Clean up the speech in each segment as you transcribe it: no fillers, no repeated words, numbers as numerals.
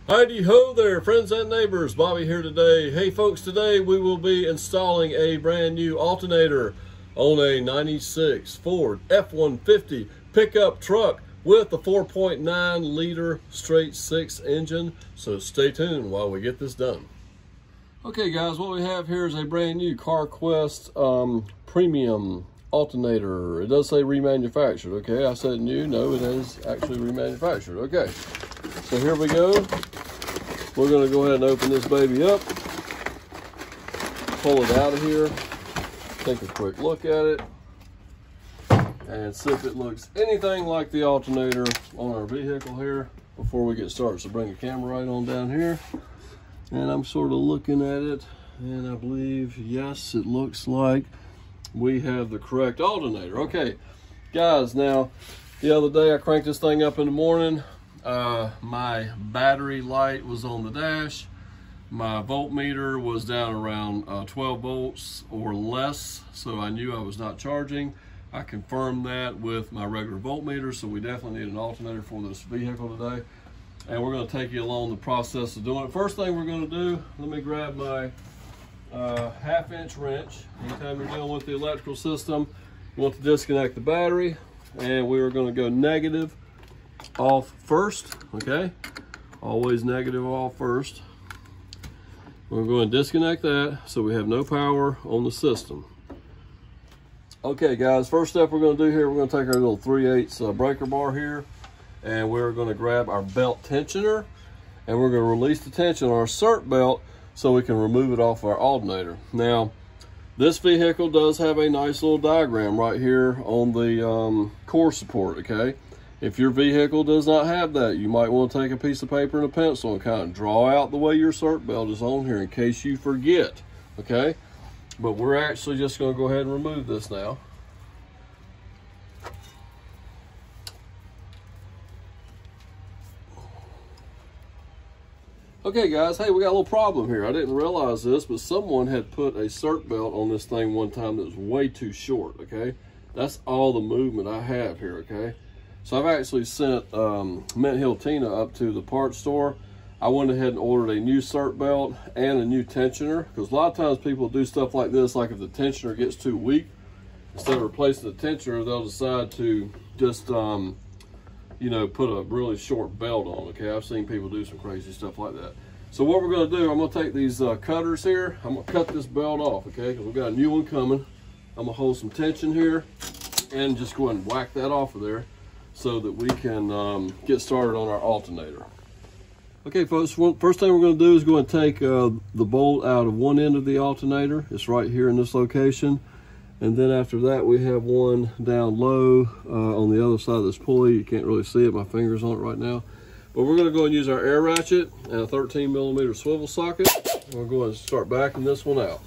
Heidi ho there, friends and neighbors. Bobby here today. Hey folks, today we will be installing a brand new alternator on a 96 Ford F-150 pickup truck with a 4.9 liter straight six engine. So stay tuned while we get this done. Okay guys, what we have here is a brand new CarQuest premium alternator. It does say remanufactured. Okay, I said new. No, it is actually remanufactured. Okay, so here we go. We're going to go ahead and open this baby up, pull it out of here, take a quick look at it, and see if it looks anything like the alternator on our vehicle here before we get started. So bring the camera right on down here, and I'm sort of looking at it, and I believe, yes, it looks like we have the correct alternator. Okay, guys, now, the other day I cranked this thing up in the morning. My battery light was on the dash. My voltmeter was down around 12 volts or less, so I knew I was not charging. I confirmed that with my regular voltmeter, so we definitely need an alternator for this vehicle today. And we're going to take you along the process of doing it. First thing we're going to do, let me grab my half-inch wrench. Anytime you're dealing with the electrical system, you want to disconnect the battery, and we are going to go negative off first. Okay, always negative off first. We're going to disconnect that so we have no power on the system. Okay guys, first step we're going to do here, we're going to take our little 3/8 breaker bar here, and we're going to grab our belt tensioner, and we're going to release the tension on our circ belt so we can remove it off our alternator. Now, this vehicle does have a nice little diagram right here on the core support, okay? If your vehicle does not have that, you might want to take a piece of paper and a pencil and kind of draw out the way your circ belt is on here in case you forget, okay? But we're actually just going to go ahead and remove this now. Okay guys, hey, we got a little problem here. I didn't realize this, but someone had put a circ belt on this thing one time that was way too short, okay? That's all the movement I have here, okay? So I've actually sent Mint Tina up to the parts store. I went ahead and ordered a new circ belt and a new tensioner, because a lot of times people do stuff like this, like if the tensioner gets too weak, instead of replacing the tensioner, they'll decide to just, you know, put a really short belt on, okay? I've seen people do some crazy stuff like that. So what we're gonna do, I'm gonna take these cutters here, I'm gonna cut this belt off, okay? Because we've got a new one coming. I'm gonna hold some tension here and just go ahead and whack that off of there, so that we can get started on our alternator. Okay folks, first thing we're going to do is go and take the bolt out of one end of the alternator. It's right here in this location. And then after that we have one down low on the other side of this pulley. You can't really see it, my finger's on it right now. But we're going to go and use our air ratchet and a 13mm swivel socket. We're going to start backing this one out.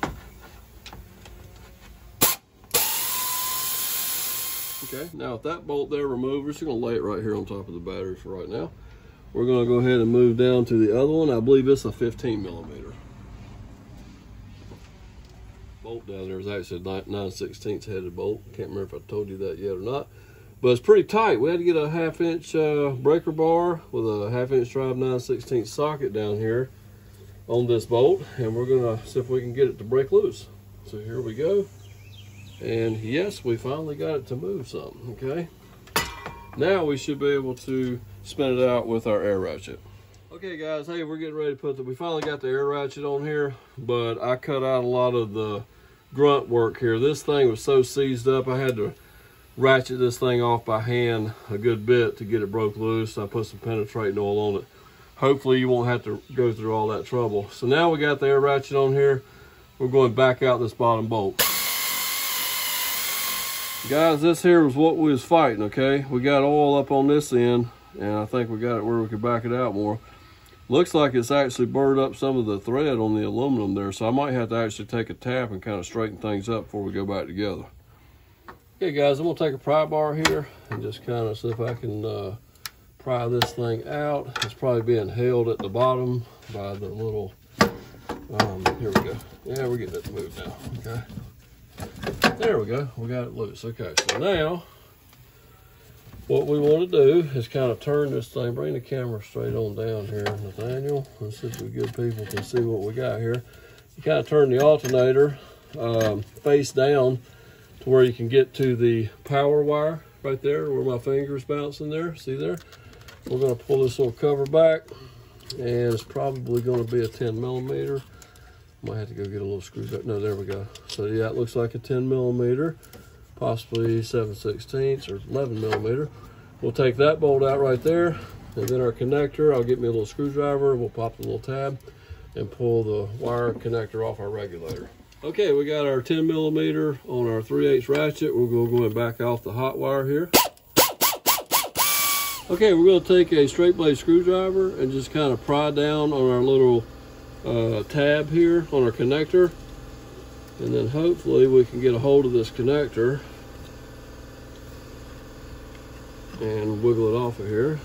Okay, now with that bolt there removed, we're just going to lay it right here on top of the battery for right now. We're going to go ahead and move down to the other one. I believe it's a 15mm. Bolt down there is actually a 9/16 headed bolt. Can't remember if I told you that yet or not. But it's pretty tight. We had to get a 1/2 inch breaker bar with a 1/2 inch drive 9/16 socket down here on this bolt. And we're going to see if we can get it to break loose. So here we go. And yes, we finally got it to move something, okay? Now we should be able to spin it out with our air ratchet. Okay guys, hey, we're getting ready to put we finally got the air ratchet on here, but I cut out a lot of the grunt work here. This thing was so seized up, I had to ratchet this thing off by hand a good bit to get it broke loose. I put some penetrating oil on it. Hopefully you won't have to go through all that trouble. So now we got the air ratchet on here. We're going back out this bottom bolt. Guys, this here was what we was fighting, okay? We got oil up on this end, and I think we got it where we could back it out more. Looks like it's actually burned up some of the thread on the aluminum there, so I might have to actually take a tap and kind of straighten things up before we go back together. Okay guys, I'm gonna take a pry bar here and just kind of see if I can pry this thing out. It's probably being held at the bottom by the little, here we go. Yeah, we're getting it to move now, okay? There we go, we got it loose. Okay, so now What we want to do is kind of turn this thing, bring the camera straight on down here, Nathaniel. Let's see if we good people can see what we got here. You kind of turn the alternator face down to where you can get to the power wire right there where my finger's bouncing there. See there? We're going to pull this little cover back, and it's probably going to be a 10 millimeter. Might have to go get a little screwdriver. No, there we go. So yeah, it looks like a 10 millimeter, possibly 7/16 or 11 millimeter. We'll take that bolt out right there, and then our connector, I'll get me a little screwdriver, we'll pop the little tab and pull the wire connector off our regulator. Okay, we got our 10 millimeter on our 3/8 ratchet. We're going back off the hot wire here. Okay, we're going to take a straight blade screwdriver and just kind of pry down on our little tab here on our connector, and then hopefully we can get a hold of this connector and wiggle it off of here.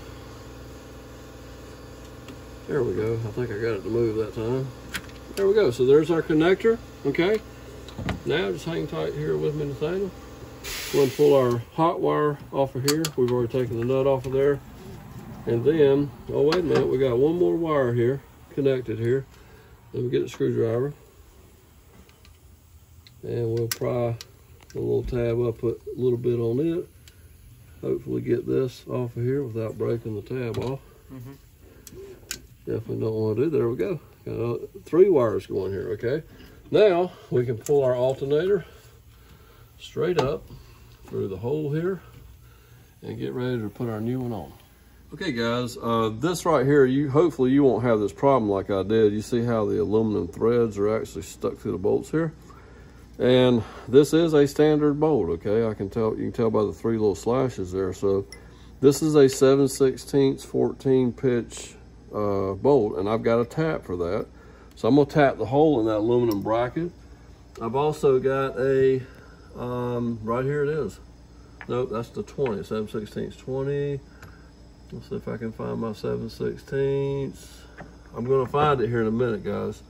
There we go. I think I got it to move that time. There we go. So there's our connector. Okay. Now just hang tight here with me, Nathaniel. We're going to pull our hot wire off of here. We've already taken the nut off of there. And then, oh wait a minute, we got one more wire here connected here. Let me get the screwdriver. And we'll pry a little tab up, put a little bit on it. Hopefully get this off of here without breaking the tab off. Definitely don't want to do. There we go. Got 3 wires going here. Okay. Now we can pull our alternator straight up through the hole here and get ready to put our new one on. Okay, guys. This right here, hopefully you won't have this problem like I did. You see how the aluminum threads are actually stuck through the bolts here, and this is a standard bolt. Okay, you can tell by the 3 little slashes there. So this is a 7/16 14 pitch bolt, and I've got a tap for that. So I'm gonna tap the hole in that aluminum bracket. I've also got a right here it is. Nope, that's the 20, 7/16 20. Let's see if I can find my 7/16. I'm gonna find it here in a minute, guys.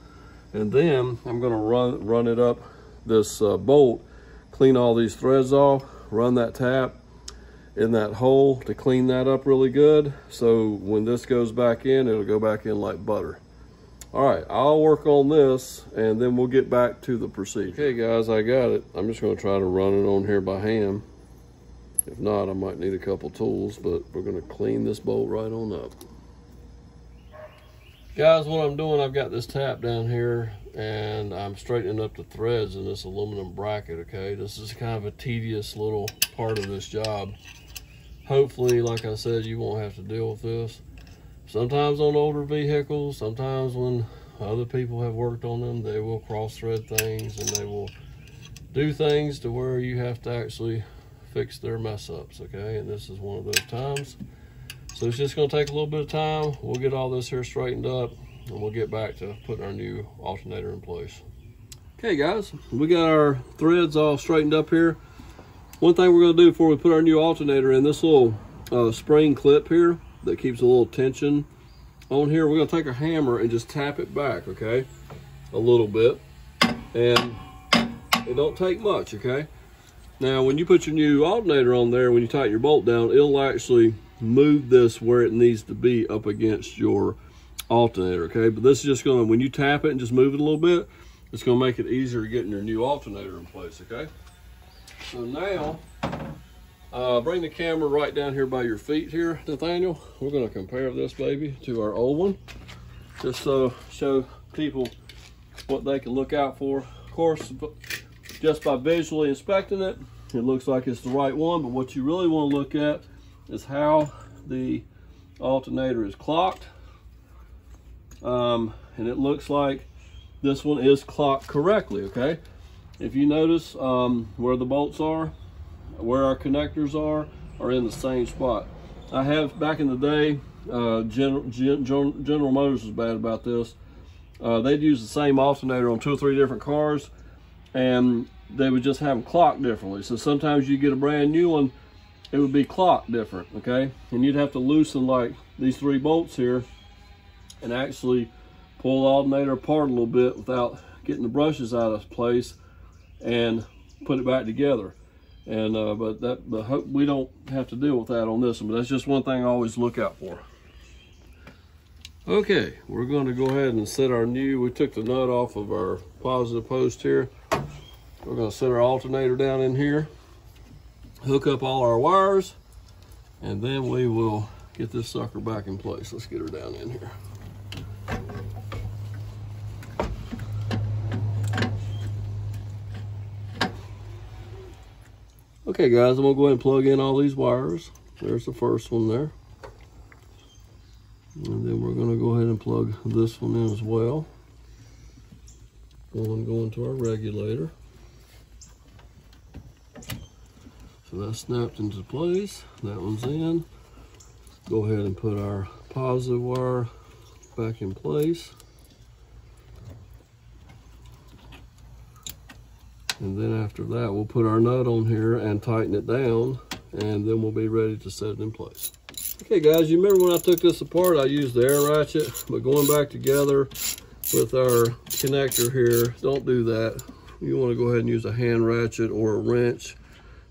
And then I'm gonna run it up this bolt, clean all these threads off, run that tap in that hole to clean that up really good. So when this goes back in, it'll go back in like butter. All right, I'll work on this and then we'll get back to the procedure. Okay guys, I got it. I'm just gonna try to run it on here by hand. If not, I might need a couple tools, but we're gonna clean this bolt right on up. Guys, what I'm doing, I've got this tap down here and I'm straightening up the threads in this aluminum bracket, okay? This is kind of a tedious little part of this job. Hopefully, like I said, you won't have to deal with this. Sometimes on older vehicles, sometimes when other people have worked on them, they will cross-thread things and they will do things to where you have to actually fix their mess-ups, okay? And this is one of those times. So it's just gonna take a little bit of time. We'll get all this here straightened up and we'll get back to putting our new alternator in place. Okay guys, we got our threads all straightened up here. One thing we're gonna do before we put our new alternator in, this little spring clip here that keeps a little tension on here, we're gonna take a hammer and just tap it back, okay? A little bit. And it don't take much, okay? Now, when you put your new alternator on there, when you tighten your bolt down, it'll actually move this where it needs to be up against your alternator, okay? But this is just gonna, when you tap it and just move it a little bit, it's gonna make it easier getting your new alternator in place, okay? So now, bring the camera right down here by your feet here, Nathaniel. We're gonna compare this baby to our old one, just so show people what they can look out for. Of course, just by visually inspecting it, it looks like it's the right one, but what you really wanna look at is how the alternator is clocked. And it looks like this one is clocked correctly, okay? If you notice where the bolts are, where our connectors are in the same spot. I have, back in the day, General Motors was bad about this. They'd use the same alternator on 2 or 3 different cars, and they would just have them clocked differently. So sometimes you get a brand new one, it would be clocked different, okay? And you'd have to loosen like these 3 bolts here and actually pull the alternator apart a little bit without getting the brushes out of place and put it back together. And but we don't have to deal with that on this one, but that's just one thing I always look out for. Okay, we're going to go ahead and set our we took the nut off of our positive post here. We're going to set our alternator down in here, hook up all our wires, and then we will get this sucker back in place. Let's get her down in here. Okay guys, I'm gonna go ahead and plug in all these wires. There's the first one there. And then we're gonna go ahead and plug this one in as well. One going to our regulator. So that's snapped into place. That one's in. Go ahead and put our positive wire back in place. And then after that, we'll put our nut on here and tighten it down, and then we'll be ready to set it in place. Okay guys, you remember when I took this apart, I used the air ratchet, but going back together with our connector here, don't do that. You want to go ahead and use a hand ratchet or a wrench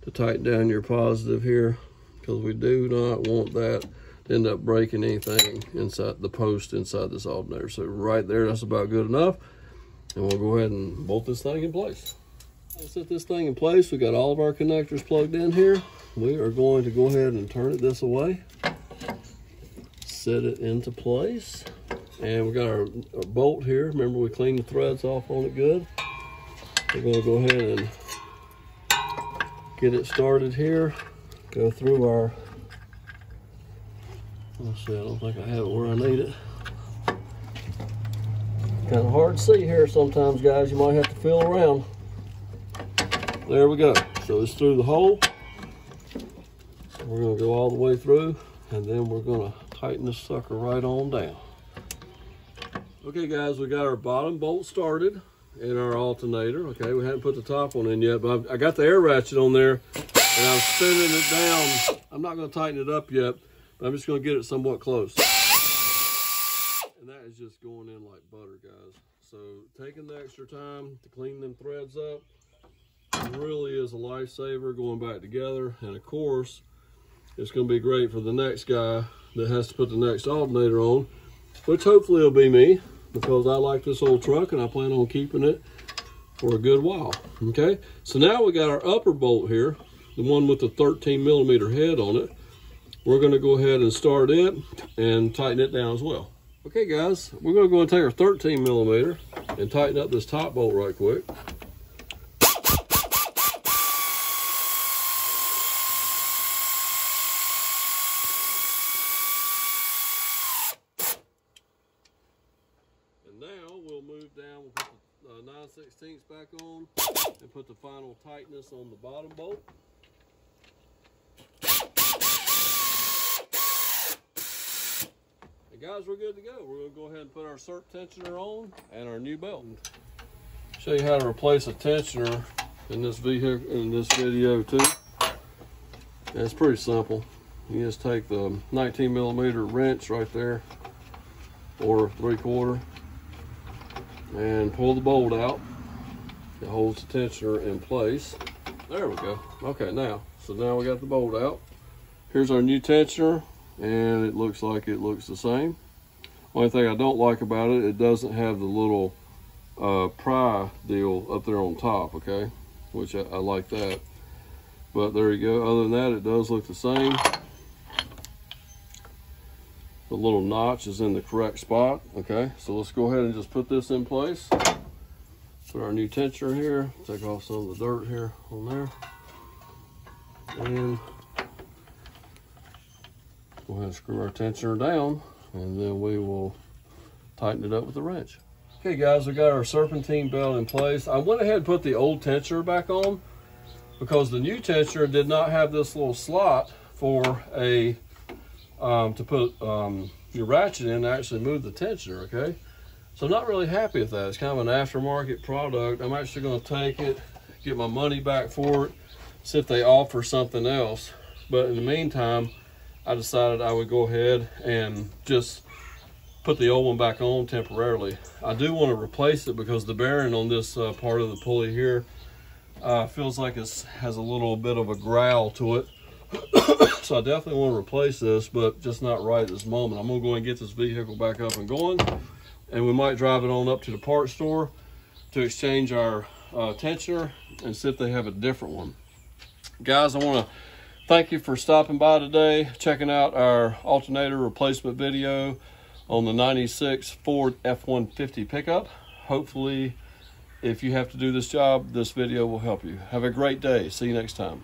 to tighten down your positive here, because we do not want that to end up breaking anything inside the post inside this alternator. So right there, that's about good enough. And we'll go ahead and bolt this thing in place. We'll set this thing in place. We got all of our connectors plugged in here. We are going to go ahead and turn it this way, set it into place, and we got our bolt here. Remember, we cleaned the threads off on it good. We're going to go ahead and get it started here. Go through our, let's see, I don't think I have it where I need it. Kind of hard to see here sometimes, guys. You might have to feel around. There we go. So it's through the hole. We're going to go all the way through, and then we're going to tighten this sucker right on down. Okay guys, we got our bottom bolt started in our alternator. Okay, we haven't put the top one in yet, but I got the air ratchet on there, and I'm spinning it down. I'm not going to tighten it up yet, but I'm just going to get it somewhat close. And that is just going in like butter, guys. So taking the extra time to clean them threads up really is a lifesaver going back together. And of course, it's going to be great for the next guy that has to put the next alternator on, which hopefully will be me, because I like this old truck and I plan on keeping it for a good while. Okay, so now we got our upper bolt here, the one with the 13mm head on it. We're going to go ahead and start it and tighten it down as well. Okay guys, we're going to go and take our 13mm and tighten up this top bolt right quick. And now we'll move down, we'll put the 9/16 back on and put the final tightness on the bottom bolt. And guys, we're good to go. We're going to go ahead and put our circ tensioner on and our new belt. Show you how to replace a tensioner in this vehicle, in this video too. And it's pretty simple. You just take the 19mm wrench right there, or 3/4, and pull the bolt out. It holds the tensioner in place. There we go. Okay, now we got the bolt out. Here's our new tensioner, and it looks like it looks the same. Only thing I don't like about it, it doesn't have the little pry deal up there on top, okay, which I like that. But there you go. Other than that, it does look the same. The little notch is in the correct spot. Okay, so let's go ahead and just put this in place. Put our new tensioner here, take off some of the dirt here on there, and go ahead and screw our tensioner down, and then we will tighten it up with the wrench. Okay guys, we got our serpentine belt in place. I went ahead and put the old tensioner back on because the new tensioner did not have this little slot for a to put your ratchet in to actually move the tensioner. Okay, so I'm not really happy with that. It's kind of an aftermarket product. I'm actually going to take it, get my money back for it, see if they offer something else. But in the meantime, I decided I would go ahead and just put the old one back on temporarily. I do want to replace it because the bearing on this part of the pulley here Feels like it has a little bit of a growl to it. So I definitely want to replace this, but just not right at this moment. I'm gonna go and get this vehicle back up and going, and we might drive it on up to the parts store to exchange our tensioner and see if they have a different one. Guys, I want to thank you for stopping by today, checking out our alternator replacement video on the 96 Ford F-150 pickup. Hopefully, if you have to do this job, this video will help you. Have a great day. See you next time.